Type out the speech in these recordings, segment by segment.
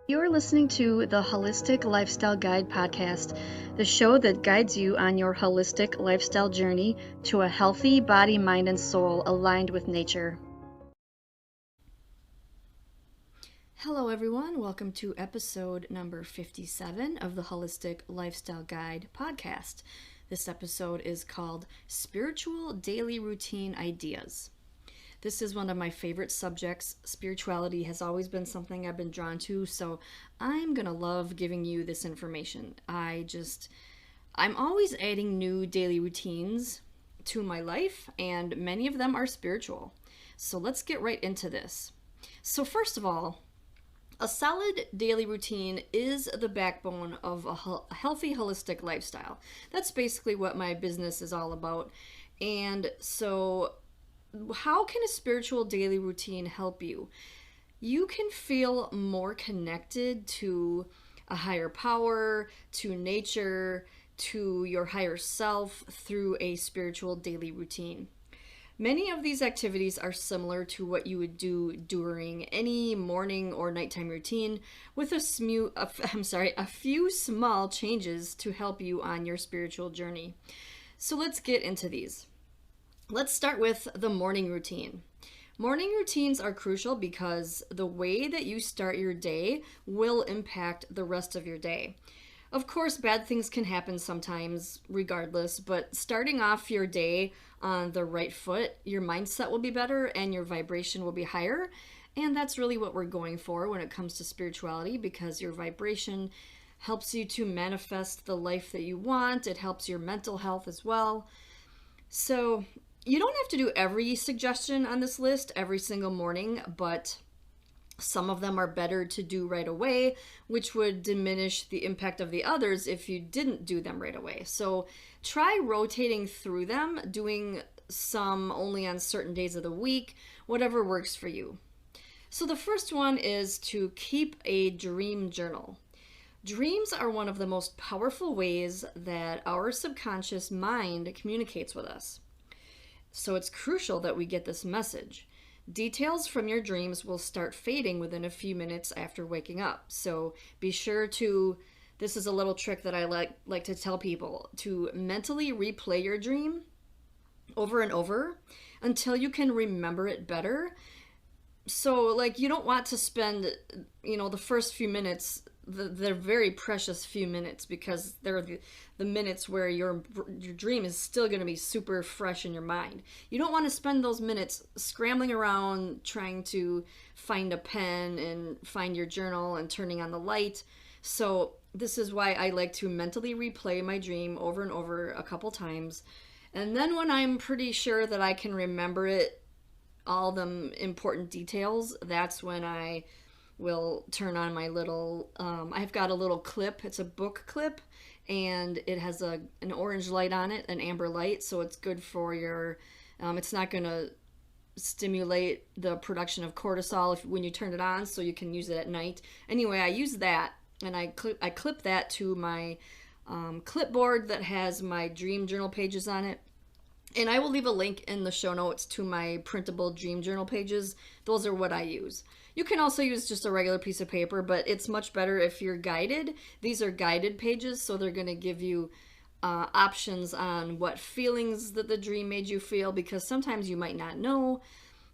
You're listening to the Holistic Lifestyle Guide podcast, the show that guides you on your holistic lifestyle journey to a healthy body, mind, and soul aligned with nature. Hello, everyone. Welcome to episode number 57 of the Holistic Lifestyle Guide podcast. This episode is called Spiritual Daily Routine Ideas. This is one of my favorite subjects. Spirituality has always been something I've been drawn to, so I'm going to love giving you this information. I'm always adding new daily routines to my life, and many of them are spiritual. So let's get right into this. So first of all, a solid daily routine is the backbone of a healthy, holistic lifestyle. That's basically what my business is all about. And so how can a spiritual daily routine help you? You can feel more connected to a higher power, to nature, to your higher self through a spiritual daily routine. Many of these activities are similar to what you would do during any morning or nighttime routine, with a few small changes to help you on your spiritual journey. So let's get into these. Let's start with the morning routine. Morning routines are crucial because the way that you start your day will impact the rest of your day. Of course, bad things can happen sometimes regardless, but starting off your day on the right foot, your mindset will be better and your vibration will be higher. And that's really what we're going for when it comes to spirituality, because your vibration helps you to manifest the life that you want. It helps your mental health as well. So you don't have to do every suggestion on this list every single morning, but some of them are better to do right away, which would diminish the impact of the others if you didn't do them right away. So try rotating through them, doing some only on certain days of the week, whatever works for you. So the first one is to keep a dream journal. Dreams are one of the most powerful ways that our subconscious mind communicates with us. So it's crucial that we get this message. Details from your dreams will start fading within a few minutes after waking up. So be sure to, this is a little trick that I like to tell people, to mentally replay your dream over and over until you can remember it better. So you don't want to spend, the first few minutes, they're very precious few minutes, because they're the minutes where your dream is still going to be super fresh in your mind. You don't want to spend those minutes scrambling around trying to find a pen and find your journal and turning on the light. So this is why I like to mentally replay my dream over and over a couple times. And then when I'm pretty sure that I can remember it, all the important details, that's when I will turn on my little, I've got a little clip. It's a book clip, and it has an orange light on it, an amber light, so it's good for your, it's not going to stimulate the production of cortisol when you turn it on, so you can use it at night. Anyway, I use that, and I clip that to my clipboard that has my dream journal pages on it. And I will leave a link in the show notes to my printable dream journal pages. Those are what I use. You can also use just a regular piece of paper, but it's much better if you're guided. These are guided pages, so they're going to give you options on what feelings that the dream made you feel, because sometimes you might not know.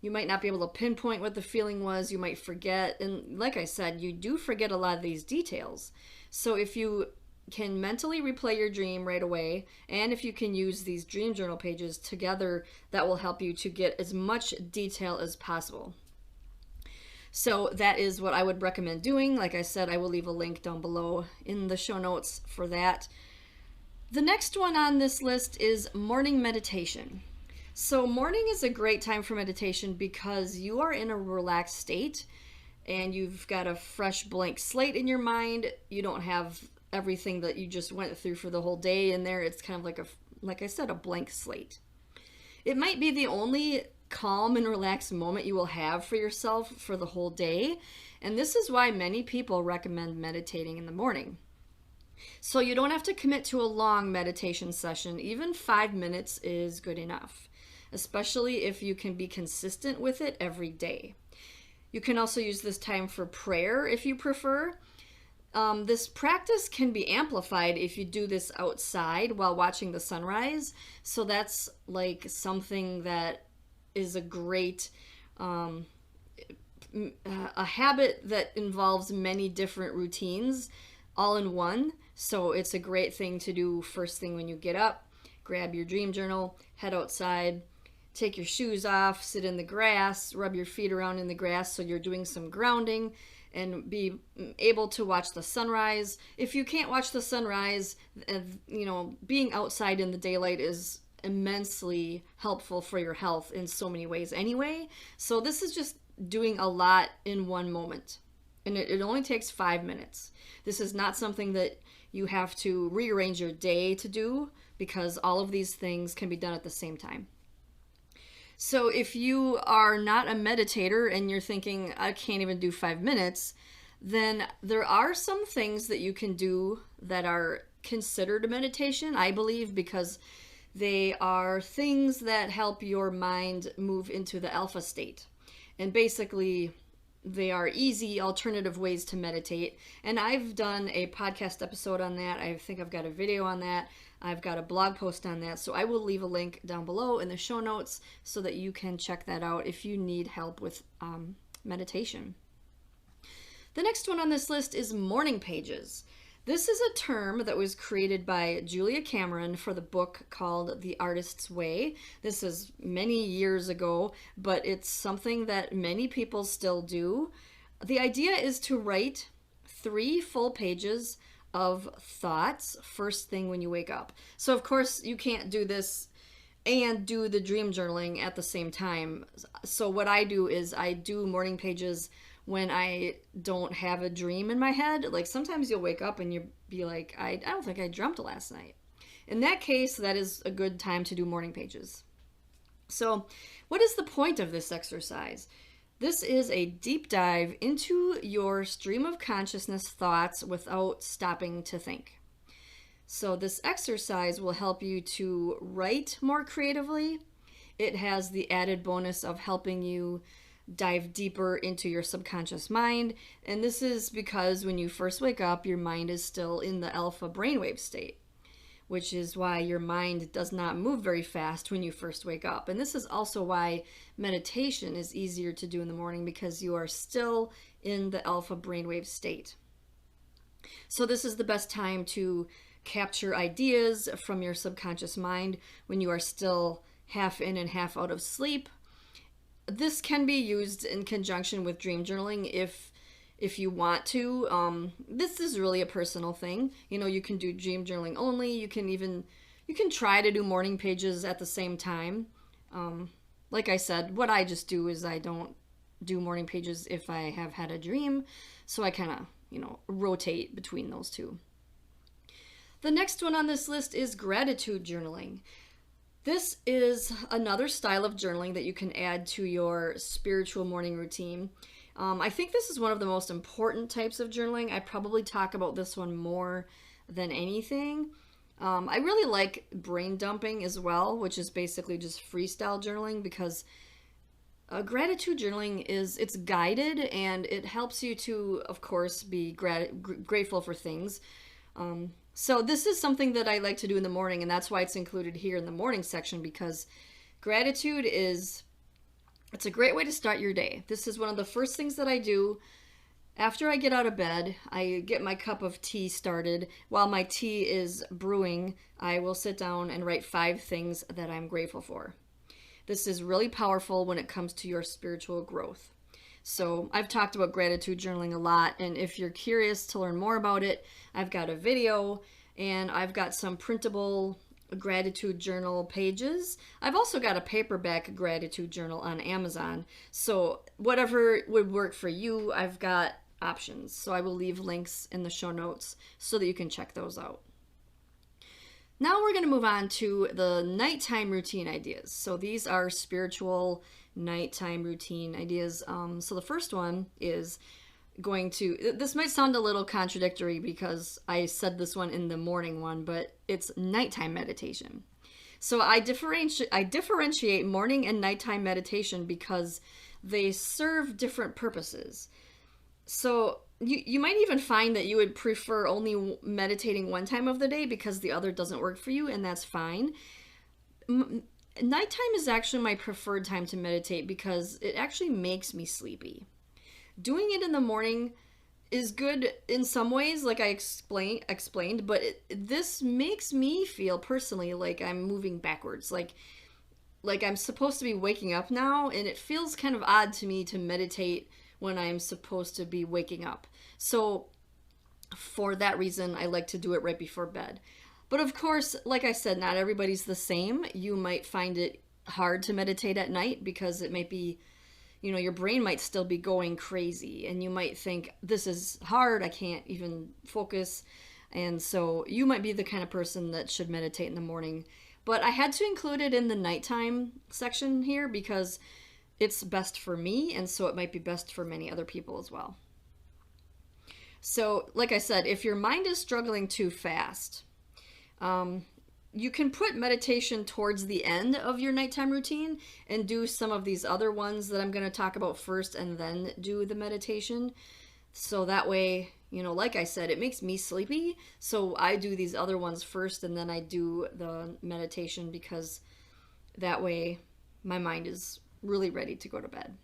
You might not be able to pinpoint what the feeling was. You might forget. And like I said, you do forget a lot of these details. So if you can mentally replay your dream right away, and if you can use these dream journal pages together, that will help you to get as much detail as possible. So that is what I would recommend doing. Like I said, I will leave a link down below in the show notes for that. The next one on this list is morning meditation. So morning is a great time for meditation because you are in a relaxed state and you've got a fresh blank slate in your mind. You don't have everything that you just went through for the whole day in there. It's kind of like I said, a blank slate. It might be the only calm and relaxed moment you will have for yourself for the whole day. And this is why many people recommend meditating in the morning. So you don't have to commit to a long meditation session. Even 5 minutes is good enough, especially if you can be consistent with it every day. You can also use this time for prayer if you prefer. This practice can be amplified if you do this outside while watching the sunrise. So that's like something that is a great a habit that involves many different routines all in one. So it's a great thing to do first thing when you get up. Grab your dream journal, head outside, take your shoes off, sit in the grass, rub your feet around in the grass so you're doing some grounding, and be able to watch the sunrise. If you can't watch the sunrise, being outside in the daylight is immensely helpful for your health in so many ways anyway. So this is just doing a lot in one moment. And it only takes 5 minutes. This is not something that you have to rearrange your day to do, because all of these things can be done at the same time. So if you are not a meditator and you're thinking, I can't even do 5 minutes, then there are some things that you can do that are considered a meditation, I believe, because they are things that help your mind move into the alpha state. And basically, they are easy alternative ways to meditate. And I've done a podcast episode on that. I think I've got a video on that. I've got a blog post on that. So I will leave a link down below in the show notes so that you can check that out if you need help with meditation. The next one on this list is morning pages. This is a term that was created by Julia Cameron for the book called The Artist's Way. This is many years ago, but it's something that many people still do. The idea is to write 3 full pages of thoughts first thing when you wake up. So of course you can't do this and do the dream journaling at the same time. So what I do is I do morning pages when I don't have a dream in my head. Like sometimes you'll wake up and you'll be like, I don't think I dreamt last night. In that case, that is a good time to do morning pages. So what is the point of this exercise? This is a deep dive into your stream of consciousness thoughts without stopping to think. So this exercise will help you to write more creatively. It has the added bonus of helping you dive deeper into your subconscious mind. And this is because when you first wake up, your mind is still in the alpha brainwave state, which is why your mind does not move very fast when you first wake up. And this is also why meditation is easier to do in the morning, because you are still in the alpha brainwave state. So this is the best time to capture ideas from your subconscious mind when you are still half in and half out of sleep. This can be used in conjunction with dream journaling if you want to. This is really a personal thing. You can do dream journaling only. You can try to do morning pages at the same time. Like I said, what I just do is I don't do morning pages if I have had a dream. So I kind of, rotate between those two. The next one on this list is gratitude journaling. This is another style of journaling that you can add to your spiritual morning routine. I think this is one of the most important types of journaling. I probably talk about this one more than anything. I really like brain dumping as well, which is basically just freestyle journaling, because gratitude journaling it's guided and it helps you to, of course, be grateful for things. So this is something that I like to do in the morning, and that's why it's included here in the morning section, because gratitude it's a great way to start your day. This is one of the first things that I do after I get out of bed. I get my cup of tea started. While my tea is brewing, I will sit down and write 5 things that I'm grateful for. This is really powerful when it comes to your spiritual growth. So I've talked about gratitude journaling a lot, and if you're curious to learn more about it, I've got a video and I've got some printable gratitude journal pages. I've also got a paperback gratitude journal on Amazon. So whatever would work for you, I've got options. So I will leave links in the show notes so that you can check those out. Now we're going to move on to the nighttime routine ideas. So these are spiritual nighttime routine ideas. So the first one is this might sound a little contradictory because I said this one in the morning one, but it's nighttime meditation. So I differentiate morning and nighttime meditation because they serve different purposes. So you might even find that you would prefer only meditating one time of the day because the other doesn't work for you, and that's fine. Nighttime is actually my preferred time to meditate because it actually makes me sleepy. Doing it in the morning is good in some ways, like I explained, but this makes me feel personally like I'm moving backwards, like I'm supposed to be waking up now, and it feels kind of odd to me to meditate when I'm supposed to be waking up. So for that reason, I like to do it right before bed. But of course, like I said, not everybody's the same. You might find it hard to meditate at night because it might be, your brain might still be going crazy, and you might think, this is hard, I can't even focus. And so you might be the kind of person that should meditate in the morning. But I had to include it in the nighttime section here because it's best for me, and so it might be best for many other people as well. So, like I said, if your mind is struggling too fast, you can put meditation towards the end of your nighttime routine and do some of these other ones that I'm going to talk about first and then do the meditation. So that way, like I said, it makes me sleepy. So I do these other ones first and then I do the meditation because that way my mind is really ready to go to bed.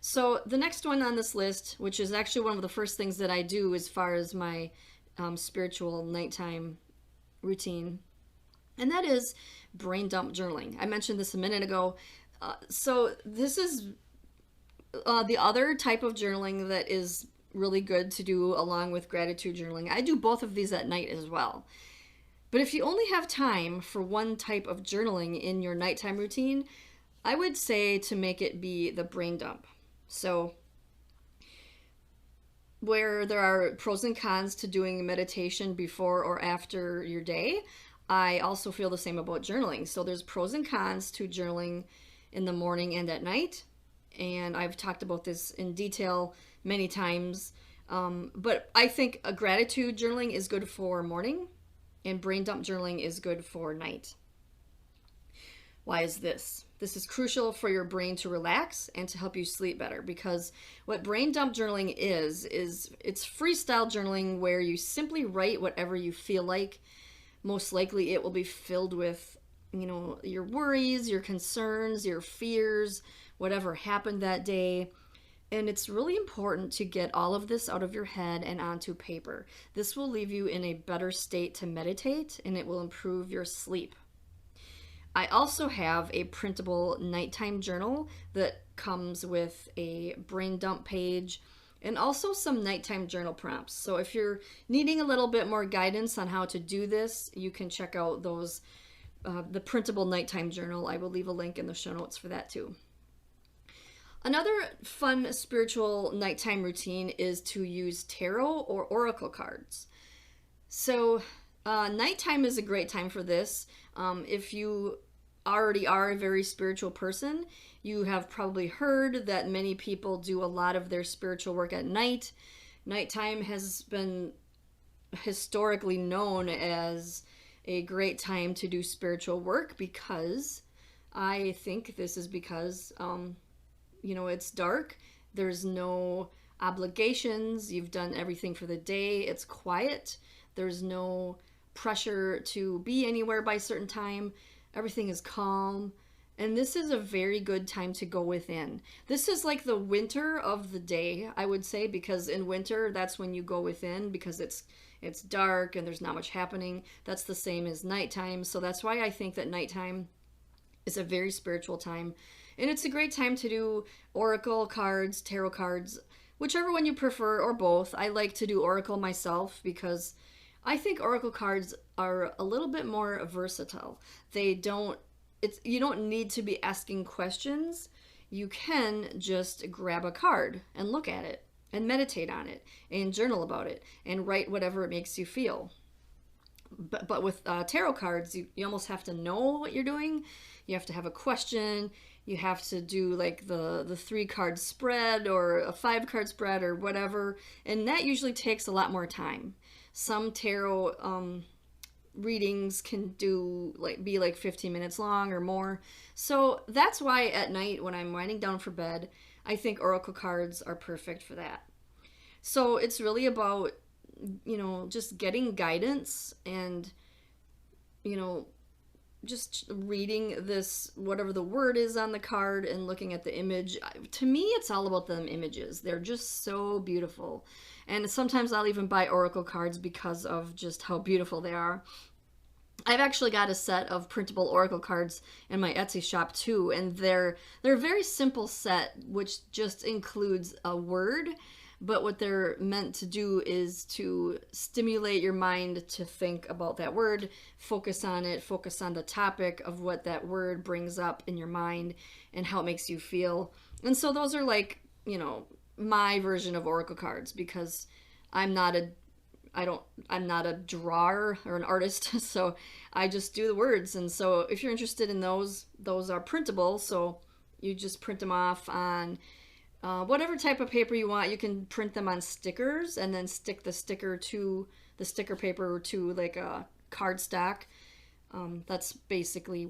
So the next one on this list, which is actually one of the first things that I do as far as my spiritual nighttime routine, and that is brain dump journaling. I mentioned this a minute ago. So this is the other type of journaling that is really good to do along with gratitude journaling. I do both of these at night as well. But if you only have time for one type of journaling in your nighttime routine, I would say to make it be the brain dump. So where there are pros and cons to doing meditation before or after your day, I also feel the same about journaling. So there's pros and cons to journaling in the morning and at night. And I've talked about this in detail many times. But I think a gratitude journaling is good for morning and brain dump journaling is good for night. Why is this? This is crucial for your brain to relax and to help you sleep better, because what brain dump journaling is it's freestyle journaling where you simply write whatever you feel like. Most likely it will be filled with, your worries, your concerns, your fears, whatever happened that day. And it's really important to get all of this out of your head and onto paper. This will leave you in a better state to meditate, and it will improve your sleep. I also have a printable nighttime journal that comes with a brain dump page and also some nighttime journal prompts. So if you're needing a little bit more guidance on how to do this, you can check out those, the printable nighttime journal. I will leave a link in the show notes for that too. Another fun spiritual nighttime routine is to use tarot or oracle cards. So nighttime is a great time for this. If you already are a very spiritual person, you have probably heard that many people do a lot of their spiritual work at night. Nighttime has been historically known as a great time to do spiritual work because I think this is because, it's dark. There's no obligations. You've done everything for the day. It's quiet. There's no pressure to be anywhere by a certain time. Everything is calm. And this is a very good time to go within. This is like the winter of the day, I would say, because in winter, that's when you go within because it's dark and there's not much happening. That's the same as nighttime. So that's why I think that nighttime is a very spiritual time. And it's a great time to do oracle cards, tarot cards, whichever one you prefer, or both. I like to do oracle myself because I think oracle cards are a little bit more versatile. You don't need to be asking questions. You can just grab a card and look at it and meditate on it and journal about it and write whatever it makes you feel. But with tarot cards, you almost have to know what you're doing. You have to have a question. You have to do like the 3-card spread or a 5-card spread or whatever. And that usually takes a lot more time. Some tarot readings can be like 15 minutes long or more. So that's why at night when I'm winding down for bed, I think oracle cards are perfect for that. So it's really about, just getting guidance and, just reading this, whatever the word is on the card, and looking at the image. To me, it's all about them images. They're just so beautiful. And sometimes I'll even buy oracle cards because of just how beautiful they are. I've actually got a set of printable oracle cards in my Etsy shop too, and they're a very simple set, which just includes a word, but what they're meant to do is to stimulate your mind to think about that word, focus on it, focus on the topic of what that word brings up in your mind and how it makes you feel. And so those are like, my version of oracle cards, because I'm not a drawer or an artist, so I just do the words. And so if you're interested in those are printable, so you just print them off on whatever type of paper you want. You can print them on stickers and then stick the sticker to the sticker paper to like a cardstock. That's basically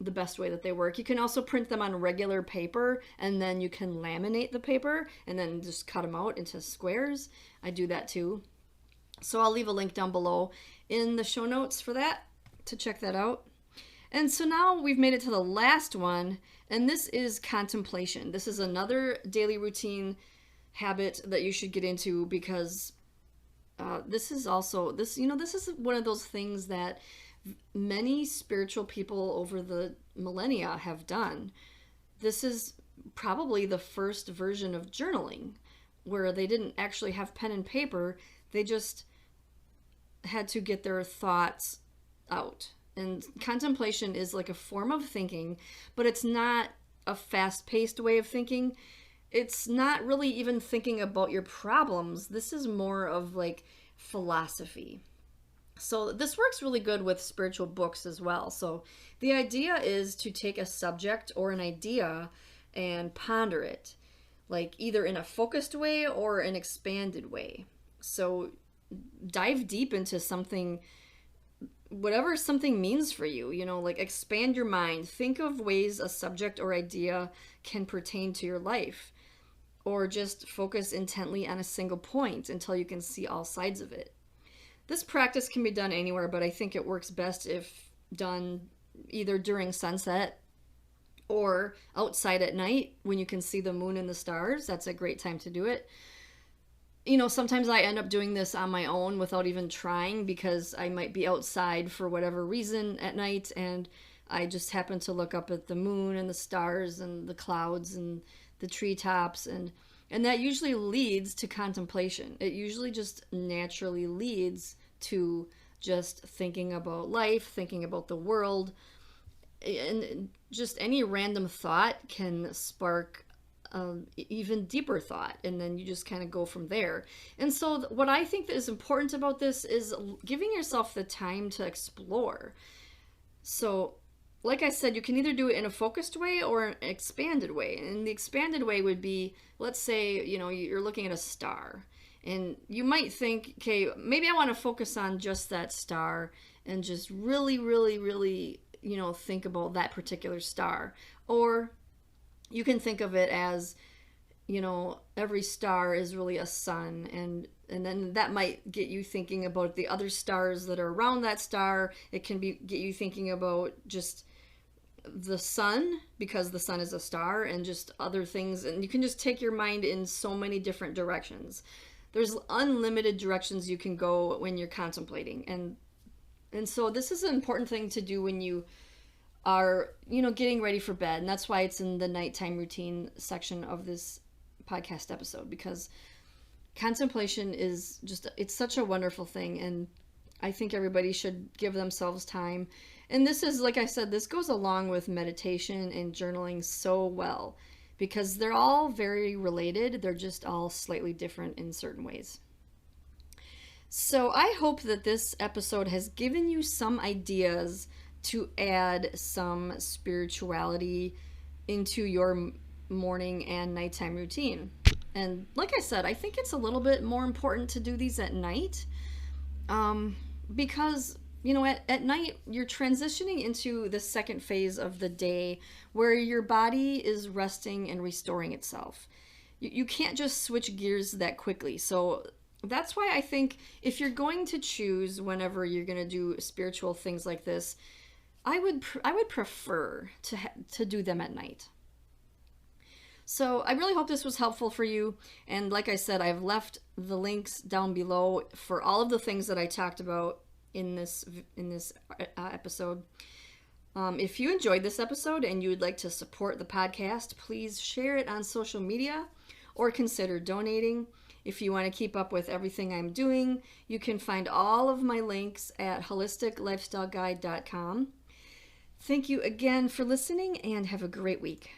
the best way that they work. You can also print them on regular paper, and then you can laminate the paper and then just cut them out into squares. I do that too. So I'll leave a link down below in the show notes for that, to check that out. And so now we've made it to the last one, and this is contemplation. This is another daily routine habit that you should get into, because this is one of those things that many spiritual people over the millennia have done. This is probably the first version of journaling, where they didn't actually have pen and paper. They just had to get their thoughts out. And contemplation is like a form of thinking, but it's not a fast-paced way of thinking. It's not really even thinking about your problems. This is more of like philosophy. So this works really good with spiritual books as well. So the idea is to take a subject or an idea and ponder it, like either in a focused way or an expanded way. So dive deep into something, whatever something means for you, like expand your mind. Think of ways a subject or idea can pertain to your life, or just focus intently on a single point until you can see all sides of it. This practice can be done anywhere, but I think it works best if done either during sunset or outside at night when you can see the moon and the stars. That's a great time to do it. Sometimes I end up doing this on my own without even trying, because I might be outside for whatever reason at night, and I just happen to look up at the moon and the stars and the clouds and the treetops, and that usually leads to contemplation. It usually just naturally leads to just thinking about life, thinking about the world, and just any random thought can spark even deeper thought, and then you just kind of go from there. And so what I think that is important about this is giving yourself the time to explore. So like I said, you can either do it in a focused way or an expanded way. And the expanded way would be, let's say, you're looking at a star, and you might think, okay, maybe I want to focus on just that star and just really, really, really, think about that particular star. Or you can think of it as, every star is really a sun, and then that might get you thinking about the other stars that are around that star. It can get you thinking about just the sun, because the sun is a star, and just other things. And you can just take your mind in so many different directions. There's unlimited directions you can go when you're contemplating. And so this is an important thing to do when you are, getting ready for bed. And that's why it's in the nighttime routine section of this podcast episode, because contemplation is it's such a wonderful thing. And I think everybody should give themselves time. And this is, like I said, this goes along with meditation and journaling so well, because they're all very related. They're just all slightly different in certain ways. So I hope that this episode has given you some ideas to add some spirituality into your morning and nighttime routine. And like I said, I think it's a little bit more important to do these at night, because at night, you're transitioning into the second phase of the day where your body is resting and restoring itself. You can't just switch gears that quickly. So that's why I think if you're going to choose whenever you're going to do spiritual things like this, I would prefer to do them at night. So I really hope this was helpful for you. And like I said, I've left the links down below for all of the things that I talked about in this episode. If you enjoyed this episode and you would like to support the podcast, please share it on social media or consider donating. If you want to keep up with everything I'm doing, you can find all of my links at holisticlifestyleguide.com. Thank you again for listening and have a great week.